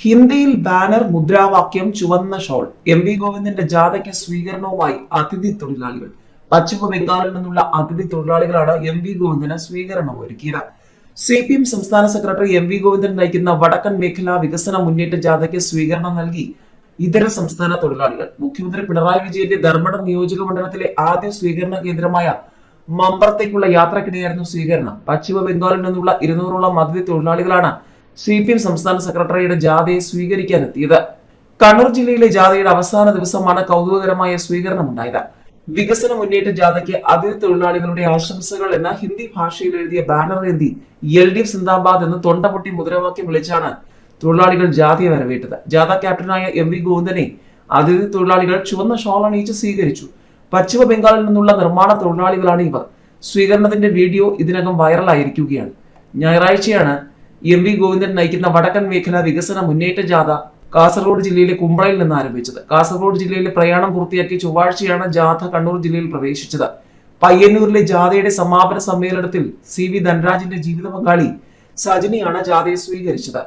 ഹിന്ദിയിൽ ബാനർ, മുദ്രാവാക്യം, ചുവന്ന ഷോൾ. എം.വി. ഗോവിന്ദന്റെ ജാഥയ്ക്ക് സ്വീകരണവുമായി അതിഥി തൊഴിലാളികൾ. പശ്ചിമ ബംഗാളിൽ നിന്നുള്ള അതിഥി തൊഴിലാളികളാണ് എം.വി. ഗോവിന്ദന് സ്വീകരണം ഒരുക്കിയത്. CPM സംസ്ഥാന സെക്രട്ടറി എം.വി. ഗോവിന്ദൻ നയിക്കുന്ന വടക്കൻ മേഖലാ വികസന മുന്നേറ്റ ജാഥയ്ക്ക് സ്വീകരണം നൽകി ഇതര സംസ്ഥാന തൊഴിലാളികൾ. മുഖ്യമന്ത്രി പിണറായി വിജയന്റെ ധർമ്മടം നിയോജക മണ്ഡലത്തിലെ ആദ്യ സ്വീകരണ കേന്ദ്രമായ മമ്പറത്തേക്കുള്ള യാത്രക്കിടെയായിരുന്നു സ്വീകരണം. പശ്ചിമ ബംഗാളിൽ നിന്നുള്ള 200ഓളം അതിഥി തൊഴിലാളികളാണ് CPM സംസ്ഥാന സെക്രട്ടറിയുടെ ജാഥയെ സ്വീകരിക്കാനെത്തിയത്. കണ്ണൂർ ജില്ലയിലെ ജാഥയുടെ അവസാന ദിവസമാണ് കൗതുകകരമായ സ്വീകരണം ഉണ്ടായത്. വികസന മുന്നേറ്റ ജാഥയ്ക്ക് അതിഥി തൊഴിലാളികളുടെ ആശംസകൾ എന്ന ഹിന്ദി ഭാഷയിൽ എഴുതിയ ബാനർ ഏന്തി LDF സിന്ദാബാദ് എന്ന് തൊണ്ടപൊട്ടി മുദ്രാവാക്യം വിളിച്ചാണ് തൊഴിലാളികൾ ജാഥയെ വരവേറ്റത്. ജാഥ ക്യാപ്റ്റനായ എം.വി. ഗോവിന്ദനെ അതിഥി തൊഴിലാളികൾ ചുവന്ന ഷോൾ അണിയിച്ച് സ്വീകരിച്ചു. പശ്ചിമ ബംഗാളിൽ നിന്നുള്ള നിർമ്മാണ തൊഴിലാളികളാണ് ഇവർ. സ്വീകരണത്തിന്റെ വീഡിയോ ഇതിനകം വൈറലായിരിക്കുകയാണ്. ഞായറാഴ്ചയാണ് എം.വി. ഗോവിന്ദൻ നയിക്കുന്ന വടക്കൻ മേഖല വികസന മുന്നേറ്റ ജാഥ കാസർഗോഡ് ജില്ലയിലെ കുമ്പളയിൽ നിന്ന് ആരംഭിച്ചത്. കാസർഗോഡ് ജില്ലയിലെ പ്രയാണം പൂർത്തിയാക്കി ചൊവ്വാഴ്ചയാണ് ജാഥ കണ്ണൂർ ജില്ലയിൽ പ്രവേശിച്ചത്. പയ്യന്നൂരിലെ ജാഥയുടെ സമാപന സമ്മേളനത്തിൽ CV ധനരാജിന്റെ ജീവിത പങ്കാളി സജിനിയാണ് ജാഥയെ സ്വീകരിച്ചത്.